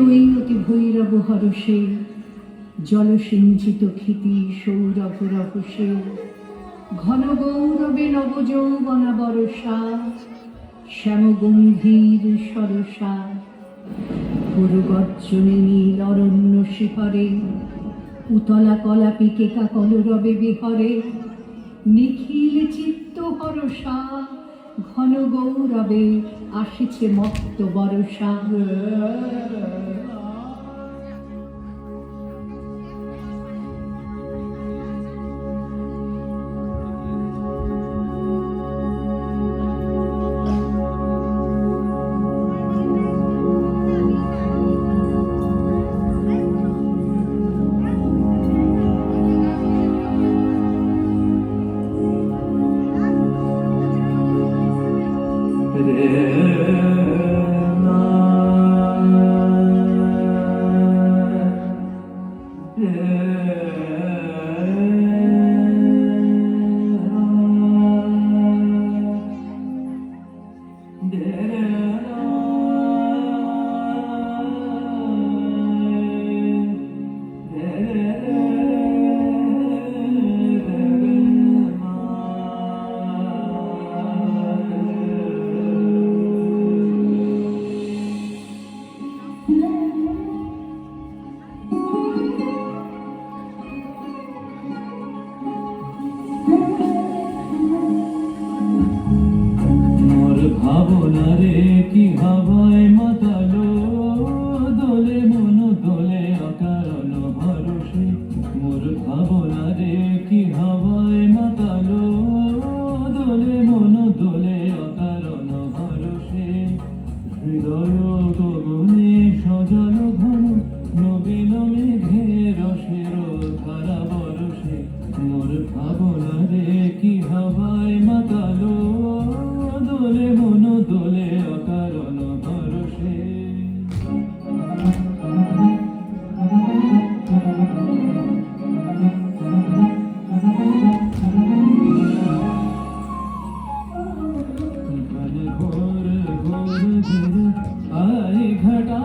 ওই অতি ভৈরব হরষে জলসিঞ্চিত ক্ষিতি সৌরভ রহসে ঘন গৌরবে নবযৌবনা বরষা শ্যাম গম্ভীর সরসা পুরগর্জনে নীল অরণ্য শিখরে উতলা কলাপি কেকা কলরবে বিহরে নিখিল চিত্ত হরসা ঘন গৌরবে আসিছে মত্ত বরষা। ভাবনারে কি হাওয়ায় মাতালো দোলে মন দোলে অকারণ ভরসে মোর ভাবনারে কি হাওয়ায় মাতালো দোলে মন দোলে অকারণ ভরসে হৃদয় গগনে সজালো ঘন নবীন মেঘে রসের ধারা বরসে মোর ভাবনারে কি হাওয়ায় মাতালো দোলে মন দোলে অকারণ ভরসে। घोर घोर गिर आई घटा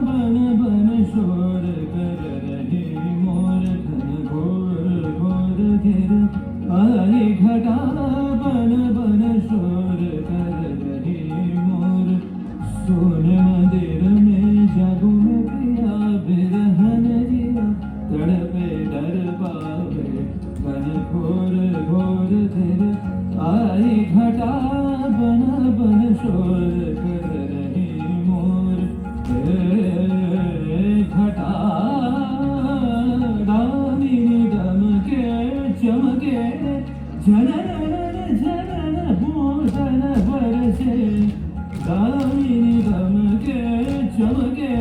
बन बन शोर कर रहे मोर घन घोर घोर गिर आई घटा बन बन शोर कर रहे मोर सोन मंदिर में जागू में प्रिया बिरहन जिया तड़पे डर पावे घन घोर घोर गिर आई घटा बन बन शोर कर रही मोर घटा दामिनी दमके चमके जनन जनन भूषण बरसे दामिनी दमके चमके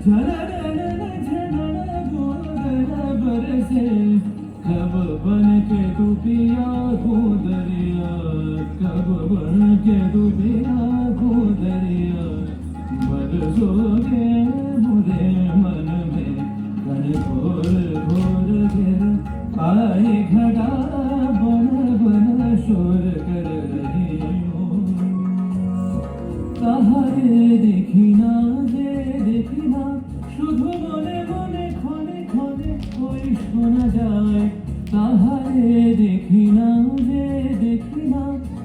जनन जनन भूषण बरसे कब बन के तू पिया दरिया कब बन के तू पिया दरिया बरसोगे मुझे मन में घन घोर घोर गिर आई घटा बन बन शोर कर रही हो তাহারে দেখি না যে দেখি না শুধু মনে মনে ক্ষণে ক্ষণে ওই শোনা যায় তাহারে দেখি না যে দেখি না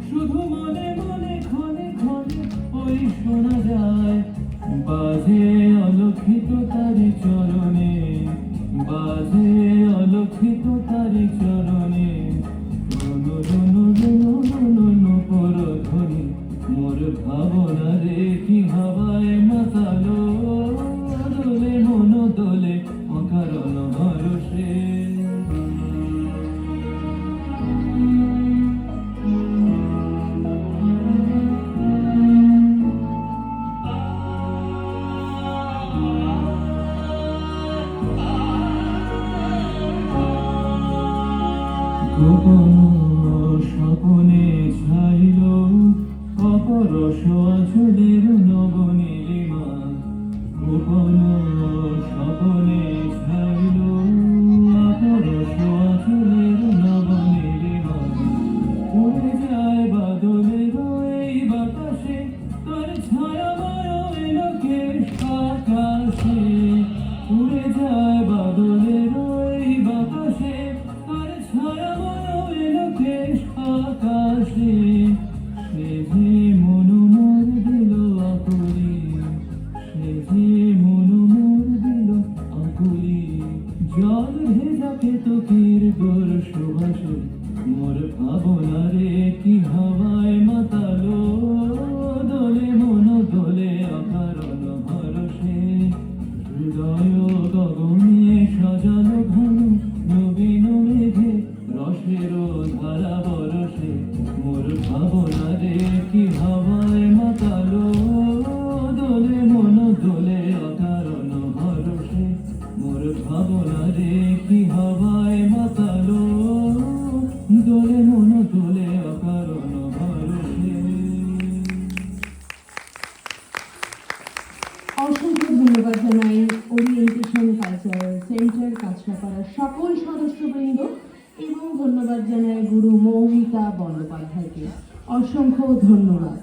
শুধু মনে মনে ক্ষণে ক্ষণে ওই শোনা যায় বাজে অলক্ষিত তারি চরণে বাজে অলক্ষিত তারি চরণে রুনু রুনু রুনু রুনু রুনু পরধ্বনি মোর ভাবনারে কি হাওয়ায় মাতালো দোলে মন দোলে অকারণ হরষে। গোপন স্বপনে ছাইল অপরস আঁচলের নবনীলিমা। গোপন স্বপনে ছাইল অপরস আঁচলের নবনীলিমা। উড়ে যায় বাদলের এই বাতাসে, তোর ছায়াময় এলোকেশ আকাশে। উড়ে যায় বাদলের এই বাতাসে, তোর ছায়াময় এলোকেশ আকাশে। সে যে মন মোর দিল আকুলি, সে যে মন মোর দিল আকুলি। জল ভেজা কেতকীর গোর সুবাসে মোর ভাবনারে কি হাওয়ায় মাতালো। দোলে মন দোলে অকারণ হরষে, হৃদয় গগনে সাজালো ঘন নবীন মেঘে রসের ধারা বরসে। মোর ভাবনারে কি হাওয়ায় মাতালো। দোলে মন দোলে অকারণ হরষে, মোর ভাবনারে কি হাওয়ায় মাতালো। দোলে মন দোলে অকারণ হরষে। অসংখ্য ধন্যবাদ জানাই ওরিয়েন্টেশন কালচারাল সেন্টার কাছড়াপাড়ার সকল সদস্যবৃন্দ এবং ধন্যবাদ জানাই গুরু মৌমিতা বন্দ্যোপাধ্যায়কে। অসংখ্য ধন্যবাদ।